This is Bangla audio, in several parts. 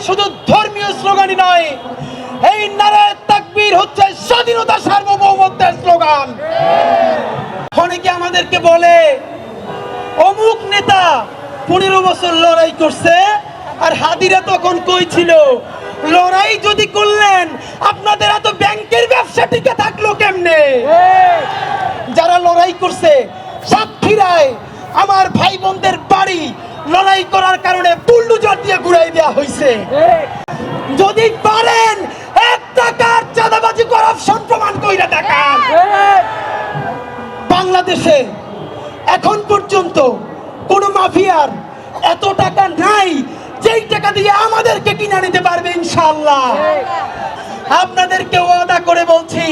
শুধু ধর্মীয় স্লোগানই নয়, এই নারায়ে তাকবীর হচ্ছে স্বাধীনতা সার্বভৌমত্বের স্লোগান। অনেকে আমাদেরকে বলে অমুক নেতা 15 বছর লড়াই করছে, আর হাদিরা তখন কই ছিল? লড়াই যদি করলেন আপনাদের এত ব্যাংকের ব্যবসা টিকে থাকলো কেমনে? যারা লড়াই করছে সাতক্ষীরায় আমার ভাই বোনদের বাড়ি লড়াই করার কারণে বুলডোজার দিয়ে ঘুরাই দেওয়া হয়েছে। যদি পারেন 1 টাকার চাঁদাবাজি করাপশন প্রমাণ কইরা দেখান। বাংলাদেশে এখন পর্যন্ত কোন মাফিয়ার এত টাকা নাই যেই টাকা দিয়ে আমাদেরকে কিনে নিতে পারবে ইনশাআল্লাহ। আপনাদেরকে ওয়াদা করে বলছি,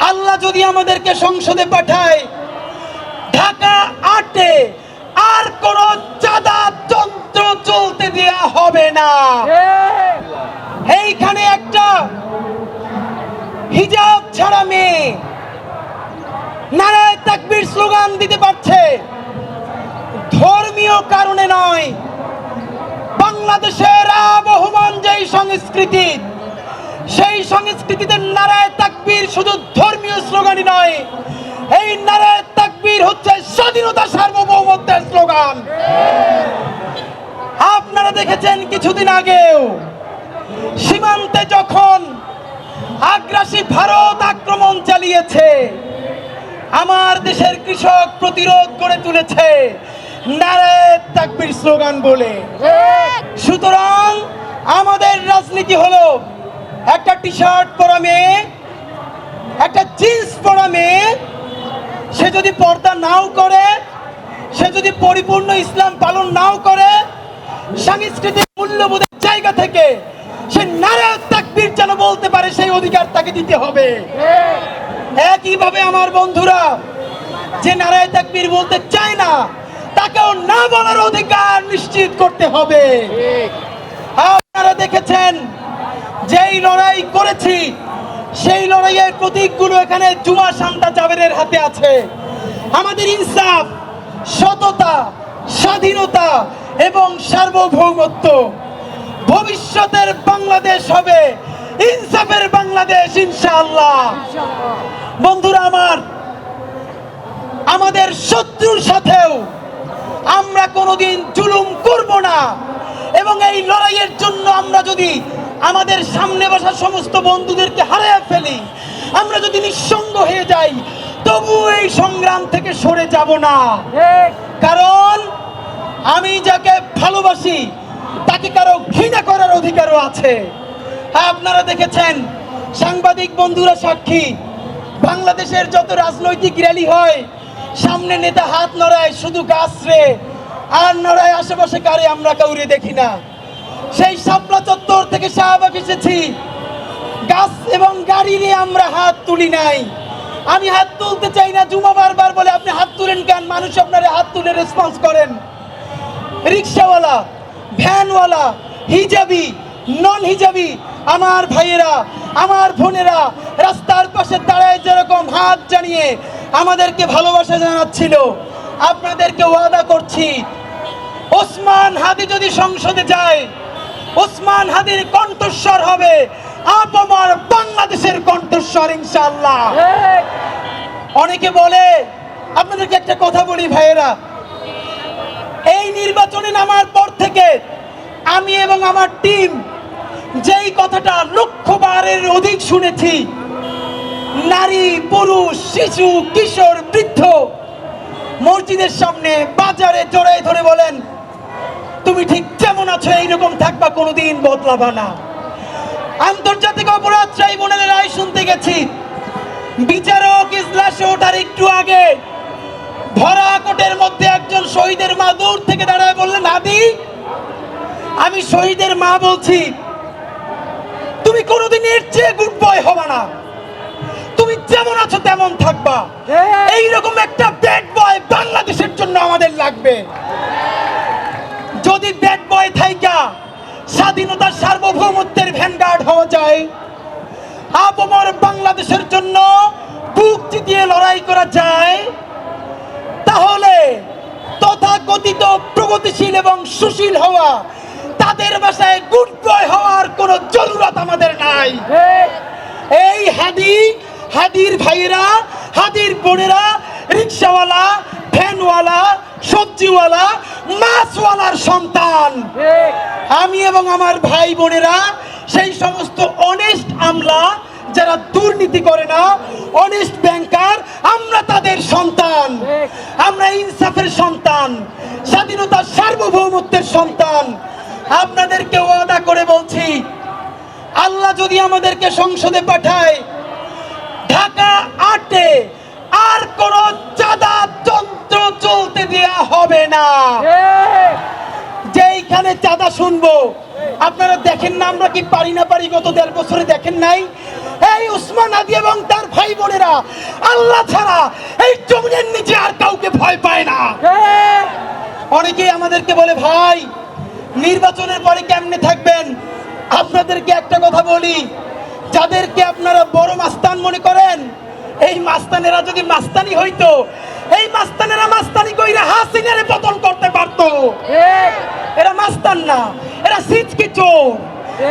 আল্লাহ যদি আমাদেরকে সংসদে পাঠায়, ঢাকা 8-এ আর কোন চাঁদা যন্ত্র চলতে দেয়া হবে না। এইখানে একটা হিজাব ছাড়া মেয়ে নারায়ে তাকবীর স্লোগান দিতে পারছে, ধর্মীয় কারণে নয়। বাংলাদেশের আবহমান যেই সংস্কৃতি, সেই সংস্কৃতিতে নারায়ে তাকবীর শুধু ধর্মীয় স্লোগানই নয়, এই নারায়ে তাকবীর হচ্ছে স্বাধীনতা সার্বভৌমত্বের স্লোগান। আপনারা দেখেছেন কিছুদিন আগেও সীমান্তে যখন আগ্রাসী ভারত আক্রমণ চালিয়েছে, আমার দেশের কৃষক প্রতিরোধ করে তুলেছে নারায়ে তাকবীর স্লোগান বলে। সুতরাং আমাদের রাজনীতি হলো একটা টি শার্ট পরা মেয়ে, একটা জিন্স পরা মেয়ে, সে যদি পর্দা নাও করে, সে যদি পরিপূর্ণ ইসলাম পালন নাও করে, সাংস্কৃতিক মূল্যবোধের জায়গা থেকে সে নারায়ে তাকবীর যেন বলতে পারে, সেই অধিকার তাকে দিতে হবে। একইভাবে আমার বন্ধুরা যে নারায়ে তাকবীর বলতে চায় না, তাকেও না বলার অধিকার নিশ্চিত করতে হবে। আপনারা দেখেছেন যেই লড়াই করেছি, সেই লড়াইয়ের প্রতীকগুলো এখানে জুমা শান্তা জাবেরের হাতে আছে। আমাদের ইনসাফ, সততা, স্বাধীনতা এবং সার্বভৌমত্ব। ভবিষ্যতের বাংলাদেশ হবে ইনসাফের বাংলাদেশ ইনশাআল্লাহ। বন্ধুরা আমার, আমাদের শত্রুর সাথেও আমরা কোনোদিন জুলুম করব না, এবং এই লড়াইয়ের জন্য আমরা যদি আমাদের সামনে বসা সমস্ত বন্ধুদেরকে হারিয়ে ফেলি, আমরা যদি নিঃসঙ্গ হয়ে যাই, তবু এই সংগ্রাম থেকে সরে যাব না। কারণ আমি যাকে ভালোবাসি তাকে কারো ঘৃণা করার অধিকারও আছে। আপনারা দেখেছেন, সাংবাদিক বন্ধুরা সাক্ষী, বাংলাদেশের যত রাজনৈতিক র্যালি হয়, সামনে নেতা হাত নড়ায়, শুধু গাছ রে আর নড়ায়, আশেপাশে কারে আমরা কাউরে দেখি না। সেই শাপলা চত্বর থেকে শাহবাগ এসেছি, গাছ এবং গাড়ি নিয়ে আমরা হাত তুলি নাই। আমি হাত তুলতে চাই না, জুমা বারবার বলে আপনি হাত তুলেন কেন? মানুষ আপনারা হাত তুলে রেসপন্স করেন। রিক্সাওয়ালা, ভ্যানওয়ালা, হিজাবি, নন হিজাবি আমার ভাইয়েরা, আমার বোনেরা রাস্তার পাশে দাঁড়ায় যেরকম হাত জানিয়ে আমাদেরকে ভালোবাসা জানাচ্ছিল, আপনাদেরকে ওয়াদা করছি, ওসমান হাদি যদি সংসদে যায়, ওসমান হাদির কণ্ঠস্বর হবে আপামর বাংলাদেশের কণ্ঠস্বর ইনশাআল্লাহ। অনেকে বলে, আপনাদেরকে একটা কথা বলি ভাইয়েরা, এই নির্বাচনে নামার পর থেকে আমি এবং আমার টিম যেই কথাটা লক্ষবারের অধিক শুনেছি, নারী, পুরুষ, শিশু, কিশোর, বৃদ্ধ মসজিদের সামনে, বাজারে জড়াই ধরে বলেন, তুমি ঠিক যেমন আছো এইরকম থাকবা, কোনোদিন বদলাবা না। আন্তর্জাতিক অপরাধ ট্রাইব্যুনালের রায় শুনতে গেছি, বিচারক ইজলাসে ওঠার একটু আগে ভরা কোটের মধ্যে একজন শহীদের মা দূর থেকে দাঁড়ায় বললেন, হাদি, আমি শহীদের মা বলছি, তুমি কোনোদিন এর চেয়ে গুড বয় হবা না, তুমি যেমন আছো তেমন থাকবা। এইরকম একটা ব্যাড বয় বাংলাদেশের জন্য আমাদের লাগবে। যদি ব্যাড বয় থাইকা স্বাধীনতার সার্বভৌমত্বের ভ্যানগার্ড হওয়া যায়, আপামর বাংলাদেশের জন্য বুক চিতিয়ে লড়াই করা যায়, তাহলে তথাকথিত প্রগতিশীল এবং সুশীল হওয়া, তাদের বাসায় গুড বয় হওয়ার কোনো জরুরত আমাদের নাই। এই হাদির ভাইয়েরা, হাদির বোনেরা, রিক্সাওয়ালা, ভ্যানওয়ালা, সবজিওয়ালা, মাছওয়ালার সন্তান। আমি এবং আমার ভাই বোনেরা সেই সমস্ত অনেস্ট আমলা যারা দুর্নীতি করে না, অনেস্ট ব্যাংকার, আমরা তাদের সন্তান। আমরা ইনসাফের সন্তান, স্বাধীনতার সার্বভৌমত্বের সন্তান। আপনাদেরকে ওয়াদা করে বলছি, আল্লাহ যদি আমাদেরকে সংসদে পাঠায়, ঢাকা 8-এ আর কোন চাঁদা যন্ত্র চলতে দেয়া হবে না। যেইখানে চাঁদা শুনবো, আপনারা দেখেন না আমরা কি পারি না পারি, গত 1.5 বছরে দেখেন নাই? এই উসমান হাদি এবং তার ভাই বোনেরা আল্লাহ ছাড়া এই জমিনের নিচে আর কাউকে ভয় পায় না। অনেকেই আমাদেরকে বলে, ভাই নির্বাচনের পরে কেমনে থাকবেন? আপনাদেরকে একটা কথা বলি, যাদেরকে আপনারা বড় মাস্তান মনে করেন, এই মাস্তানেরা যদি মাস্তানি হইতো, এই মাস্তানেরা মাস্তানি কইরা হাসিনারে পতন করতে পারতো। এরা মাস্তান না, এরা সিচকি চোর,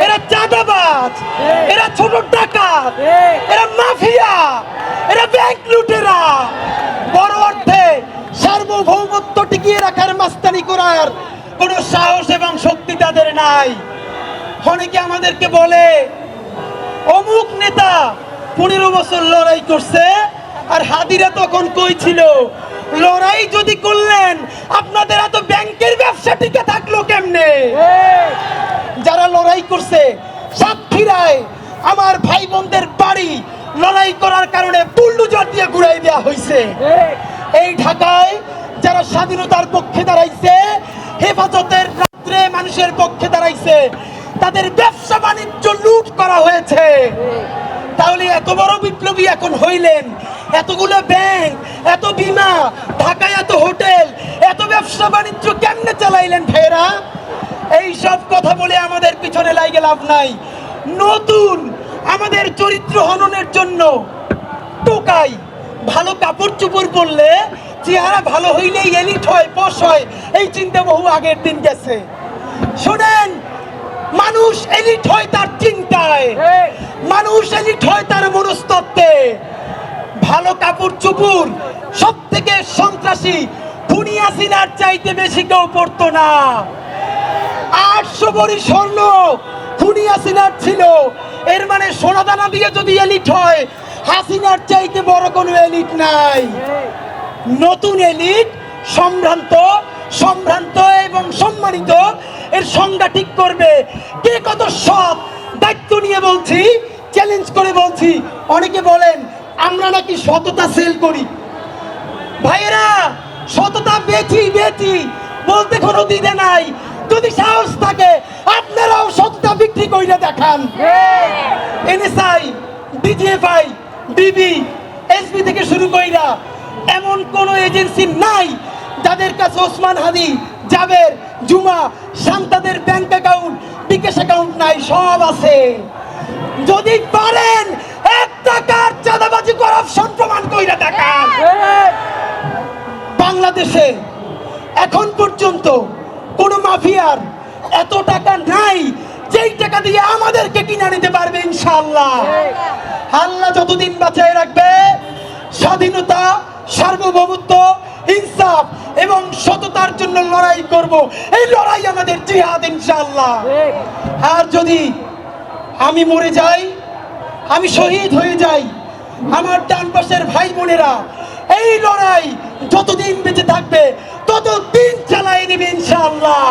এরা চাঁদাবাজ, এরা ছোট ডাকাত, এরা মাফিয়া, এরা ব্যাংক লুটেরা। বড় অর্থে সার্বভৌমত্ব টিকিয়ে রাখার মাস্তানি করার কোনো সাহস এবং শক্তি তাদের নাই। অনেকে আমাদেরকে বলে, অমুক নেতা 15 বছর লড়াই করছে, আর হাদিরা তখন কই ছিল? লড়াই যদি করলেন, আপনাদের এত ব্যাংকের ব্যবসা টিকে থাকলো কেমনে? যারা লড়াই করছে, সাতক্ষীরায় আমার ভাই বোনদের বাড়ি লড়াই করার কারণে বুলডোজার দিয়ে ঘুরাই দেওয়া হয়েছে। এই ঢাকায় যারা স্বাধীনতার পক্ষে দাঁড়াইছে, হেফাজতের রাত্রে মানুষের পক্ষে দাঁড়াইছে, তাদের ব্যবসা বাণিজ্য লুট করা হয়েছে। তাহলে এত বড় বিপ্লবী এখন হইলেন, এতগুলো ব্যাংক, এত বীমা, ঢাকায় এত হোটেল, এত ব্যবসা বাণিজ্য কেমনে চালাইলেন ভাইয়েরা? এই সব কথা বলে আমাদের পিছনে লাগে লাভ নাই। নতুন আমাদের চরিত্র হননের জন্য টোকাই, ভালো কাপড় চোপড় পরলে চেহারা ভালো হইলেই এলিট হয়, পশ হয়, এই চিন্তা বহু আগের দিন গেছে। শোনেন, মানুষ এলিট হয় তার চিন্তায়, মানুষ এলিট হয় তার মনস্তত্ত্বে। ভালো কাপড় চোপড় সব থেকে সন্ত্রাসী খুনি হাসিনার চাইতে বেশি কেউ পড়তো না। 800 ভরি স্বর্ণ খুনি হাসিনার ছিল। এর মানে সোনাদানা দিয়ে যদি এলিট হয়, হাসিনার চাইতে বড় কোনো এলিট নাই। নতুন এলিট সম্ভ্রান্ত এবং সম্মানিত, এর সংজ্ঞা ঠিক করবে। কে কত সৎ, দায়িত্ব নিয়ে বলছি, চ্যালেঞ্জ করে বলছি। অনেকে বলেন আমরা নাকি সততা সেল করি। ভাইয়েরা, সততা বেচি বলতে কোনো দ্বিধা নাই। যদি সাহস থাকে আপনারাও সততা বিক্রি কইরা দেখান। এনএসআই, ডিজিএফআই, ডিবি, এসবি থেকে শুরু কইরা এমন কোন এজেন্সি নাই যাদের কাছে ওসমান হাদি, জাবের, জুমা, শান্তাদের ব্যাংক অ্যাকাউন্ট, বিকাশ অ্যাকাউন্ট নাই। সব আছে। যদি পারেন 1 টাকার চাঁদাবাজি, করাপশন প্রমাণ কইরা দেখান। বাংলাদেশে এখন পর্যন্ত কোন মাফিয়ার এত টাকা নাই যেই টাকা দিয়ে আমাদেরকে কিনে নিতে পারবে। ইনশাআল্লাহ আল্লাহ যতদিন বাঁচায় রাখবে, স্বাধীনতা, সার্বভৌমত্ব, ইনসাফ এবং সততার জন্য লড়াই করব। এই লড়াই আমাদের জিহাদ ইনশাআল্লাহ। আর যদি আমি মরে যাই, আমি শহীদ হয়ে যাই, আমার ডান পাশের ভাই বোনেরা এই লড়াই যতদিন বেঁচে থাকবে ততদিন চালাই নেবে ইনশাআল্লাহ।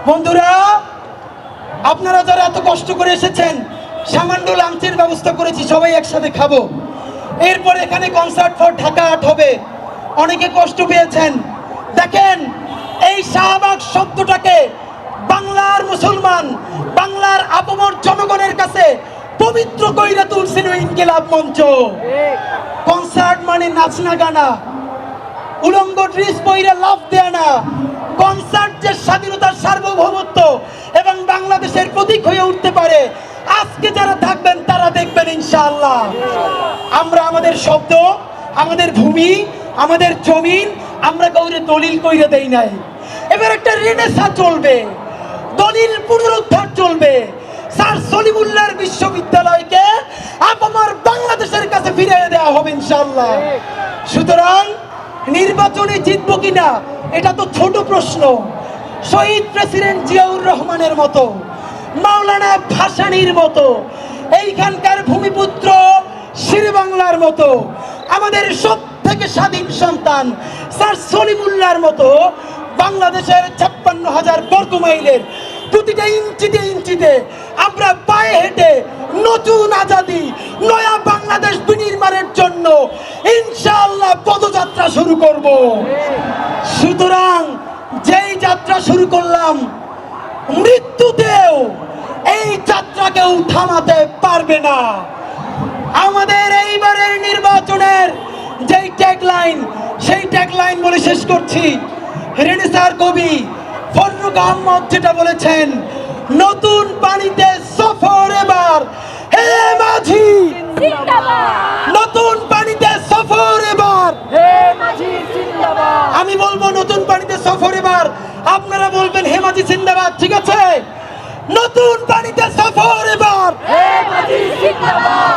বন্ধুরা, আপনারা যারা এত কষ্ট করে এসেছেন, সামান্য লাঞ্চের ব্যবস্থা করেছি, সবাই একসাথে খাবো। এরপর এখানে কনসার্ট ফর ঢাকা 8 হবে। অনেকে কষ্ট পেয়েছেন। দেখেন, এই শাহবাগ শব্দটাকে বাংলার মুসলমান, বাংলার আপামর জনগণের কাছে পবিত্র কইরা তুলছেন ইনকিলাব মঞ্চ। কনসার্ট মানে নাচনা গানা, উলঙ্গ ড্রেস পইরা লাভ দেয়া না। কনসার্ট যে স্বাধীনতার সার্বভৌমত্ব এবং বাংলাদেশের প্রতীক হয়ে উঠতে পারে, আজকে যারা থাকবেন তারা দেখবেন ইনশাআল্লাহ। আমরা আমাদের শব্দ, আমাদের ভূমি, আমাদের জমিন আমরা কাউরে দলিল কইরা দেই নাই। এবার একটা রেনেসাঁ চলবে। দলিল পুনরুদ্ধার চলবে। স্যার সলিমুল্লাহর বিশ্ববিদ্যালয়কে আপামর বাংলাদেশের কাছে ফিরিয়ে দেওয়া হবে ইনশাআল্লাহ। সুতরাং নির্বাচনে জিতবো কিনা এটা তো ছোট প্রশ্ন। শহীদ প্রেসিডেন্ট জিয়াউর রহমানের মতো, মাওলানা ভাসানীর মতো, এইখানকার ভূমিপুত্র শেরেবাংলার মতো, আমাদের সব থেকে স্বাধীন সন্তান স্যার সলিমুল্লাহর মতো বাংলাদেশের 56,000 বর্গ মাইলের প্রতিটা ইঞ্চিতে ইঞ্চিতে আমরা পায়ে হেঁটে নতুন আজাদি, নয়া বাংলাদেশ বিনির্মাণের জন্য ইনশাআল্লাহ পদযাত্রা শুরু করব। সুতরাং যেই যাত্রা শুরু করলাম, মৃত্যুতেও এই যাত্রাকেও থামাতে পারবে না। আমাদের এইবারের নির্বাচনের যেই ট্যাগলাইন, সেই ট্যাগলাইন বলে শেষ করছি। রেনেসার কবি ফররুখ আহমদ যেটা বলেছেন, নতুন পানিতে সফর এবার, হে মাঝি নতুন পানিতে সফর এবার, হে মাঝি জিন্দাবাদ। আমি বলবো নতুন পানিতে সফর এবার, আপনারা বলবেন হে মাঝি জিন্দাবাদ। ঠিক আছে, নতুন পানিতে সফর এবার, হে মাঝি জিন্দাবাদ।